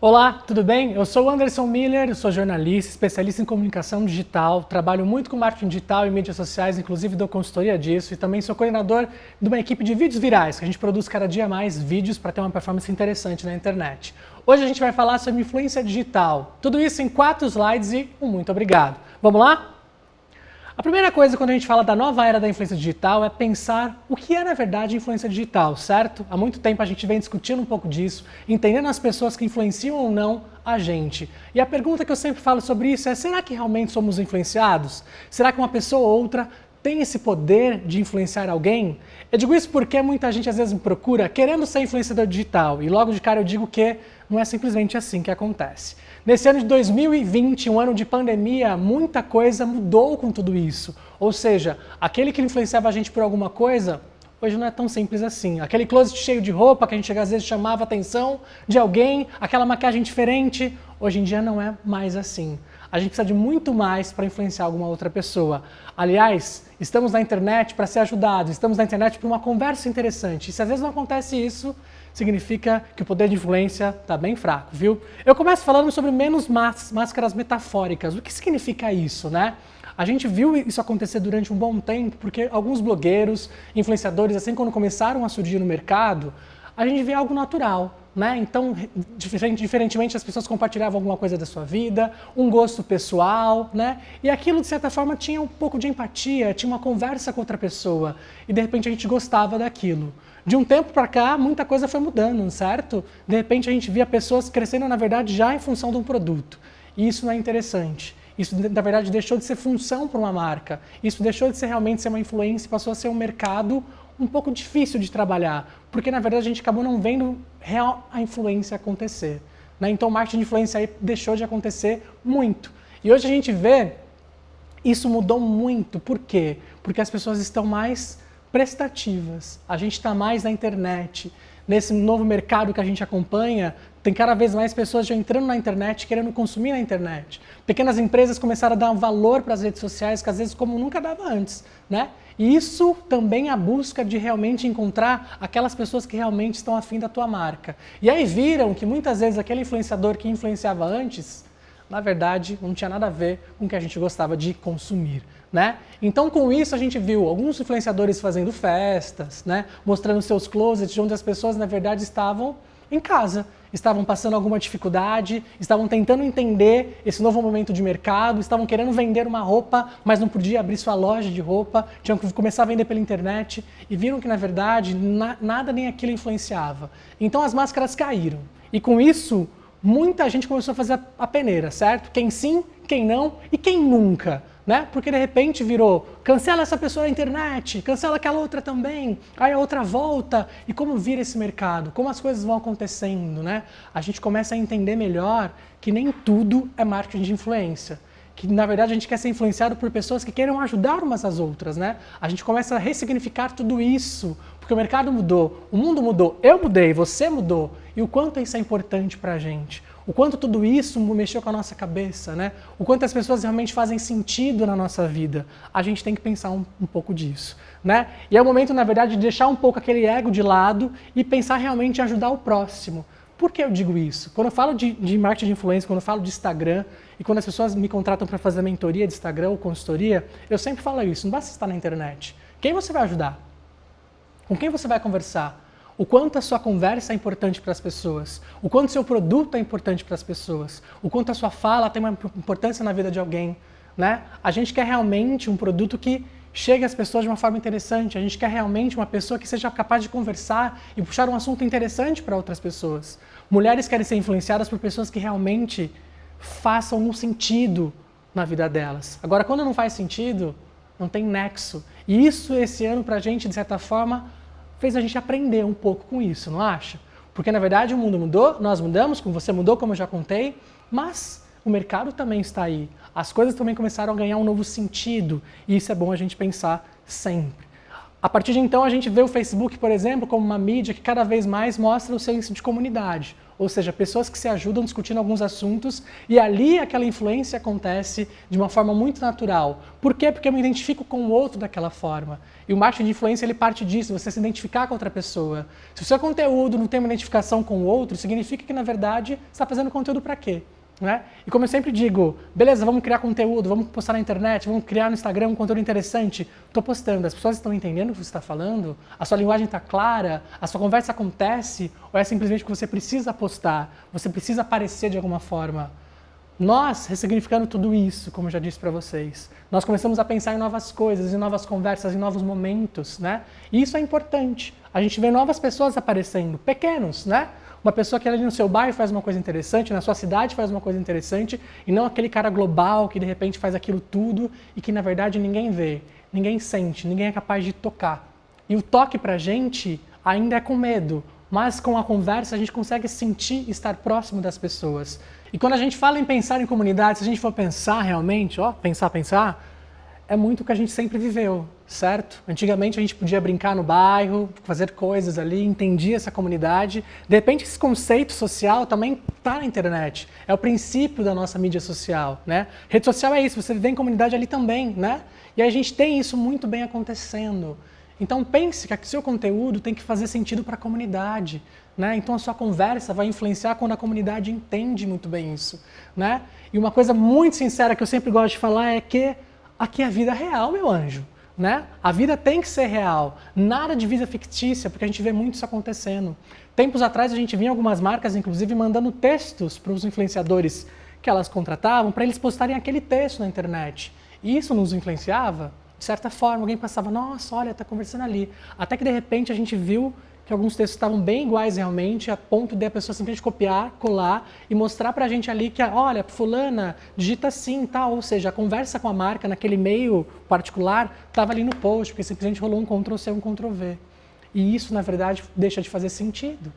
Olá, tudo bem? Eu sou o Anderson Miller, sou jornalista, especialista em comunicação digital, trabalho muito com marketing digital e mídias sociais, inclusive dou consultoria disso, e também sou coordenador de uma equipe de vídeos virais, que a gente produz cada dia mais vídeos para ter uma performance interessante na internet. Hoje a gente vai falar sobre influência digital, tudo isso em 4 slides e um muito obrigado. Vamos lá? A primeira coisa quando a gente fala da nova era da influência digital é pensar o que é na verdade influência digital, certo? Há muito tempo a gente vem discutindo um pouco disso, entendendo as pessoas que influenciam ou não a gente. E a pergunta que eu sempre falo sobre isso é: será que realmente somos influenciados? Será que uma pessoa ou outra tem esse poder de influenciar alguém? Eu digo isso porque muita gente às vezes me procura querendo ser influenciador digital e logo de cara eu digo que não é simplesmente assim que acontece. Nesse ano de 2020, um ano de pandemia, muita coisa mudou com tudo isso. Ou seja, aquele que influenciava a gente por alguma coisa, hoje não é tão simples assim. Aquele closet cheio de roupa que a gente às vezes chamava a atenção de alguém, aquela maquiagem diferente, hoje em dia não é mais assim. A gente precisa de muito mais para influenciar alguma outra pessoa. Aliás, estamos na internet para ser ajudados, estamos na internet para uma conversa interessante. E se às vezes não acontece isso, significa que o poder de influência está bem fraco, viu? Eu começo falando sobre menos máscaras metafóricas. O que significa isso, né? A gente viu isso acontecer durante um bom tempo, porque alguns blogueiros, influenciadores, assim, quando começaram a surgir no mercado, a gente vê algo natural, né? Então, diferentemente, as pessoas compartilhavam alguma coisa da sua vida, um gosto pessoal, né? E aquilo, de certa forma, tinha um pouco de empatia, tinha uma conversa com outra pessoa, e de repente a gente gostava daquilo. De um tempo para cá, muita coisa foi mudando, certo? De repente a gente via pessoas crescendo, na verdade, já em função de um produto. E isso não é interessante. Isso, na verdade, deixou de ser função para uma marca. Isso deixou de ser realmente ser uma influência e passou a ser um mercado um pouco difícil de trabalhar, porque, na verdade, a gente acabou não vendo real a influência acontecer, né? Então, o marketing de influência aí deixou de acontecer muito. E hoje a gente vê, isso mudou muito. Por quê? Porque as pessoas estão mais prestativas, a gente está mais na internet. Nesse novo mercado que a gente acompanha, tem cada vez mais pessoas já entrando na internet, querendo consumir na internet. Pequenas empresas começaram a dar um valor para as redes sociais, que às vezes como nunca dava antes, né? E isso também é a busca de realmente encontrar aquelas pessoas que realmente estão afim da tua marca. E aí viram que muitas vezes aquele influenciador que influenciava antes, na verdade, não tinha nada a ver com o que a gente gostava de consumir, né? Então, com isso, a gente viu alguns influenciadores fazendo festas, né? Mostrando seus closets, onde as pessoas, na verdade, estavam em casa, estavam passando alguma dificuldade, estavam tentando entender esse novo momento de mercado, estavam querendo vender uma roupa, mas não podia abrir sua loja de roupa, tinham que começar a vender pela internet, e viram que, na verdade, nada nem aquilo influenciava. Então, as máscaras caíram. E com isso, muita gente começou a fazer a peneira, certo? Quem sim, quem não e quem nunca, né? Porque de repente virou, cancela essa pessoa na internet, cancela aquela outra também, aí a outra volta. E como vira esse mercado? Como as coisas vão acontecendo, né? A gente começa a entender melhor que nem tudo é marketing de influência. Que, na verdade, a gente quer ser influenciado por pessoas que queiram ajudar umas às outras, né? A gente começa a ressignificar tudo isso, porque o mercado mudou, o mundo mudou, eu mudei, você mudou. E o quanto isso é importante pra gente. O quanto tudo isso mexeu com a nossa cabeça, né? O quanto as pessoas realmente fazem sentido na nossa vida. A gente tem que pensar um pouco disso, né? E é o momento, na verdade, de deixar um pouco aquele ego de lado e pensar realmente em ajudar o próximo. Por que eu digo isso? Quando eu falo de marketing de influência, quando eu falo de Instagram, e quando as pessoas me contratam para fazer mentoria de Instagram ou consultoria, eu sempre falo isso, não basta estar na internet. Quem você vai ajudar? Com quem você vai conversar? O quanto a sua conversa é importante para as pessoas, o quanto o seu produto é importante para as pessoas, o quanto a sua fala tem uma importância na vida de alguém, né? A gente quer realmente um produto que chegue às pessoas de uma forma interessante, a gente quer realmente uma pessoa que seja capaz de conversar e puxar um assunto interessante para outras pessoas. Mulheres querem ser influenciadas por pessoas que realmente façam um sentido na vida delas. Agora, quando não faz sentido, não tem nexo. E isso, esse ano, pra gente, de certa forma, fez a gente aprender um pouco com isso, não acha? Porque, na verdade, o mundo mudou, nós mudamos, como você mudou, como eu já contei, mas o mercado também está aí. As coisas também começaram a ganhar um novo sentido, e isso é bom a gente pensar sempre. A partir de então, a gente vê o Facebook, por exemplo, como uma mídia que cada vez mais mostra o senso de comunidade. Ou seja, pessoas que se ajudam discutindo alguns assuntos e ali aquela influência acontece de uma forma muito natural. Por quê? Porque eu me identifico com o outro daquela forma. E o marketing de influência, ele parte disso, você se identificar com outra pessoa. Se o seu conteúdo não tem uma identificação com o outro, significa que, na verdade, você está fazendo conteúdo para quê? Né? E como eu sempre digo, beleza, vamos criar conteúdo, vamos postar na internet, vamos criar no Instagram um conteúdo interessante. Estou postando, as pessoas estão entendendo o que você está falando? A sua linguagem está clara? A sua conversa acontece? Ou é simplesmente que você precisa postar? Você precisa aparecer de alguma forma? Nós, ressignificando tudo isso, como eu já disse para vocês, nós começamos a pensar em novas coisas, em novas conversas, em novos momentos, né? E isso é importante. A gente vê novas pessoas aparecendo, pequenos, né? Uma pessoa que ali no seu bairro faz uma coisa interessante, na sua cidade faz uma coisa interessante, e não aquele cara global que de repente faz aquilo tudo e que na verdade ninguém vê, ninguém sente, ninguém é capaz de tocar. E o toque pra gente ainda é com medo, mas com a conversa a gente consegue sentir e estar próximo das pessoas. E quando a gente fala em pensar em comunidade, se a gente for pensar realmente, pensar, é muito o que a gente sempre viveu, certo? Antigamente a gente podia brincar no bairro, fazer coisas ali, entendia essa comunidade. De repente esse conceito social também está na internet. É o princípio da nossa mídia social, né? Rede social é isso, você vive em comunidade ali também, né? E a gente tem isso muito bem acontecendo. Então pense que o seu conteúdo tem que fazer sentido para a comunidade, né? Então a sua conversa vai influenciar quando a comunidade entende muito bem isso, né? E uma coisa muito sincera que eu sempre gosto de falar é que aqui é a vida real, meu anjo, né? A vida tem que ser real, nada de vida fictícia, porque a gente vê muito isso acontecendo. Tempos atrás a gente via algumas marcas, inclusive, mandando textos para os influenciadores que elas contratavam para eles postarem aquele texto na internet. E isso nos influenciava? De certa forma, alguém passava, nossa, olha, está conversando ali. Até que de repente a gente viu que alguns textos estavam bem iguais realmente, a ponto de a pessoa simplesmente copiar, colar e mostrar pra gente ali que, olha, fulana, digita assim, tal. Ou seja, a conversa com a marca naquele meio particular estava ali no post, porque simplesmente rolou um Ctrl+C, um Ctrl+V. E isso, na verdade, deixa de fazer sentido.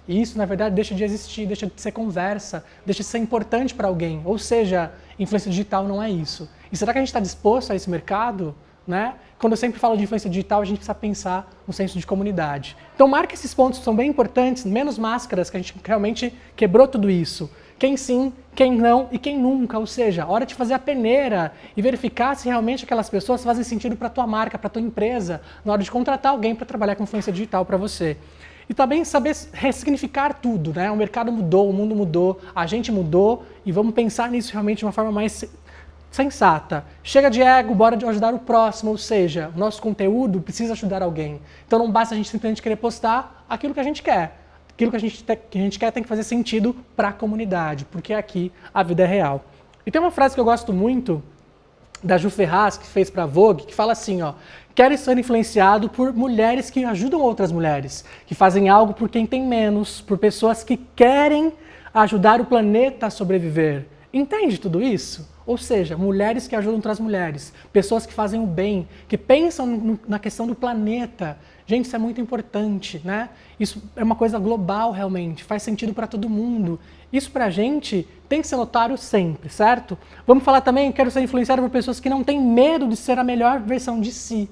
E isso, na verdade, deixa de existir, deixa de ser conversa, deixa de ser importante para alguém. Ou seja, influência digital não é isso. E será que a gente está disposto a esse mercado? Né? Quando eu sempre falo de influência digital, a gente precisa pensar no senso de comunidade. Então marca esses pontos que são bem importantes, menos máscaras, que a gente realmente quebrou tudo isso. Quem sim, quem não e quem nunca. Ou seja, hora de fazer a peneira e verificar se realmente aquelas pessoas fazem sentido para a tua marca, para a tua empresa, na hora de contratar alguém para trabalhar com influência digital para você. E também saber ressignificar tudo, né? O mercado mudou, o mundo mudou, a gente mudou e vamos pensar nisso realmente de uma forma mais sensata. Chega de ego, bora de ajudar o próximo, ou seja, o nosso conteúdo precisa ajudar alguém. Então não basta a gente simplesmente querer postar aquilo que a gente quer. Aquilo que a gente quer tem que fazer sentido para a comunidade, porque aqui a vida é real. E tem uma frase que eu gosto muito, da Ju Ferraz, que fez para a Vogue, que fala assim, quero ser influenciado por mulheres que ajudam outras mulheres, que fazem algo por quem tem menos, por pessoas que querem ajudar o planeta a sobreviver. Entende tudo isso? Ou seja, mulheres que ajudam outras mulheres, pessoas que fazem o bem, que pensam na questão do planeta. Gente, isso é muito importante, né? Isso é uma coisa global realmente, faz sentido para todo mundo. Isso pra gente tem que ser notório sempre, certo? Vamos falar também, quero ser influenciado por pessoas que não têm medo de ser a melhor versão de si.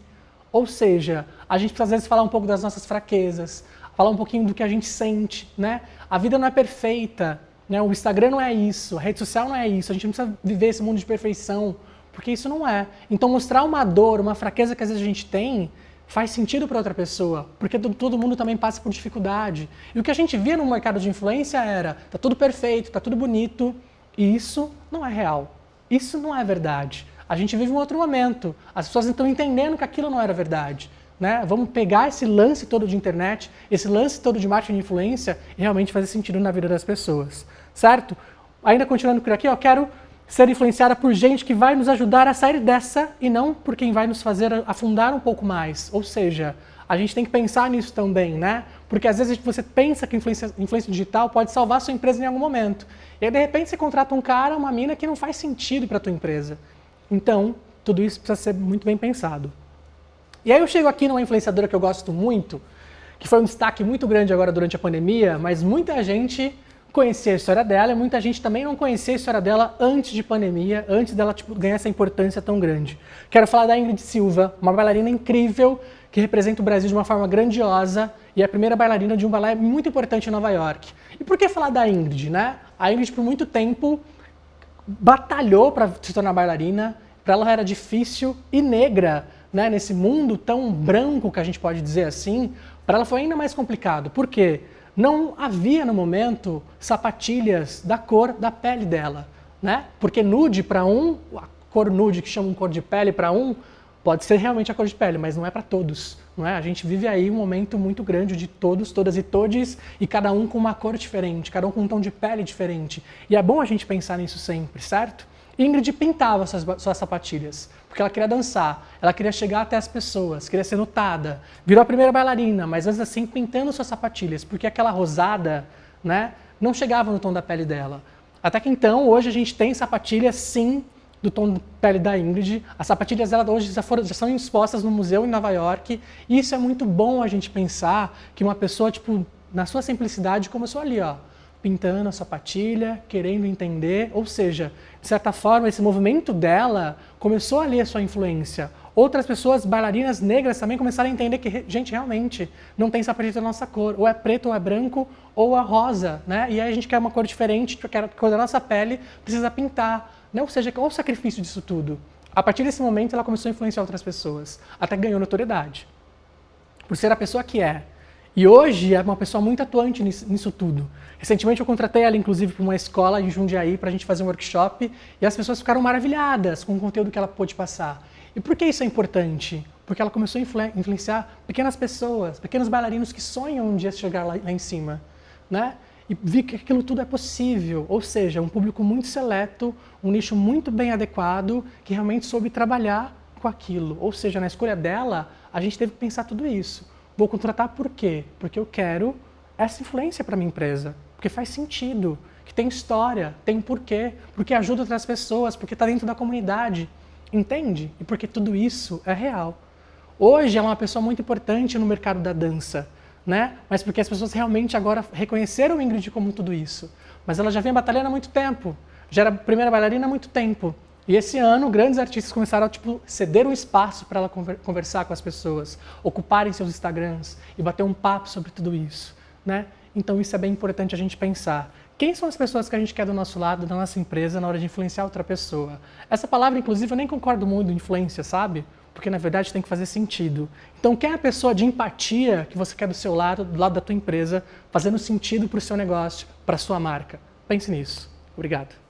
Ou seja, a gente precisa às vezes falar um pouco das nossas fraquezas, falar um pouquinho do que a gente sente, né? A vida não é perfeita. O Instagram não é isso, a rede social não é isso, a gente não precisa viver esse mundo de perfeição, porque isso não é. Então mostrar uma dor, uma fraqueza que às vezes a gente tem, faz sentido para outra pessoa, porque todo mundo também passa por dificuldade. E o que a gente via no mercado de influência era, tá tudo perfeito, tá tudo bonito, e isso não é real. Isso não é verdade. A gente vive um outro momento, as pessoas estão entendendo que aquilo não era verdade. Né? Vamos pegar esse lance todo de internet, esse lance todo de marketing de influência e realmente fazer sentido na vida das pessoas, certo? Ainda continuando por aqui, eu quero ser influenciada por gente que vai nos ajudar a sair dessa e não por quem vai nos fazer afundar um pouco mais. Ou seja, a gente tem que pensar nisso também, né? Porque às vezes você pensa que influência digital pode salvar a sua empresa em algum momento. E aí de repente você contrata um cara, uma mina que não faz sentido para a tua empresa. Então, tudo isso precisa ser muito bem pensado. E aí eu chego aqui numa influenciadora que eu gosto muito, que foi um destaque muito grande agora durante a pandemia, mas muita gente conhecia a história dela e muita gente também não conhecia a história dela antes de pandemia, antes dela ganhar essa importância tão grande. Quero falar da Ingrid Silva, uma bailarina incrível que representa o Brasil de uma forma grandiosa e é a primeira bailarina de um balé muito importante em Nova York. E por que falar da Ingrid, né? A Ingrid por muito tempo batalhou para se tornar bailarina, para ela era difícil e negra, né? Nesse mundo tão branco que a gente pode dizer assim, para ela foi ainda mais complicado. Por quê? Não havia no momento sapatilhas da cor da pele dela, né? Porque nude para a cor nude que chamam cor de pele para pode ser realmente a cor de pele, mas não é para todos, não é? A gente vive aí um momento muito grande de todos, todas e todes, e cada um com uma cor diferente, cada um com um tom de pele diferente. E é bom a gente pensar nisso sempre, certo? Ingrid pintava suas sapatilhas, porque ela queria dançar, ela queria chegar até as pessoas, queria ser notada. Virou a primeira bailarina, mas antes assim pintando suas sapatilhas, porque aquela rosada, né, não chegava no tom da pele dela. Até que então, hoje a gente tem sapatilhas sim do tom de pele da Ingrid. As sapatilhas dela hoje já são expostas no museu em Nova York. E isso é muito bom a gente pensar que uma pessoa, tipo, na sua simplicidade, começou ali, ó, pintando a sapatilha, querendo entender, ou seja, de certa forma, esse movimento dela começou a ler a sua influência. Outras pessoas, bailarinas negras, também começaram a entender que, gente, realmente, não tem sapatilha da nossa cor. Ou é preto, ou é branco, ou é rosa, né? E aí a gente quer uma cor diferente, porque a cor da nossa pele precisa pintar, né? Ou seja, qual o sacrifício disso tudo? A partir desse momento, ela começou a influenciar outras pessoas, até que ganhou notoriedade. Por ser a pessoa que é. E hoje é uma pessoa muito atuante nisso tudo. Recentemente eu contratei ela, inclusive, para uma escola em Jundiaí para a gente fazer um workshop e as pessoas ficaram maravilhadas com o conteúdo que ela pôde passar. E por que isso é importante? Porque ela começou a influenciar pequenas pessoas, pequenos bailarinos que sonham um dia chegar lá em cima, né? E vi que aquilo tudo é possível, ou seja, um público muito seleto, um nicho muito bem adequado, que realmente soube trabalhar com aquilo. Ou seja, na escolha dela, a gente teve que pensar tudo isso. Vou contratar por quê? Porque eu quero essa influência para minha empresa, porque faz sentido, que tem história, tem porquê, porque ajuda outras pessoas, porque está dentro da comunidade, entende? E porque tudo isso é real. Hoje ela é uma pessoa muito importante no mercado da dança, né? Mas porque as pessoas realmente agora reconheceram a Ingrid como tudo isso. Mas ela já vem batalhando há muito tempo, já era a primeira bailarina há muito tempo. E esse ano, grandes artistas começaram a ceder um espaço para ela conversar com as pessoas, ocuparem seus Instagrams e bater um papo sobre tudo isso, né? Então isso é bem importante a gente pensar. Quem são as pessoas que a gente quer do nosso lado, da nossa empresa, na hora de influenciar outra pessoa? Essa palavra, inclusive, eu nem concordo muito, influência, sabe? Porque, na verdade, tem que fazer sentido. Então, quem é a pessoa de empatia que você quer do seu lado, do lado da tua empresa, fazendo sentido para o seu negócio, para a sua marca? Pense nisso. Obrigado.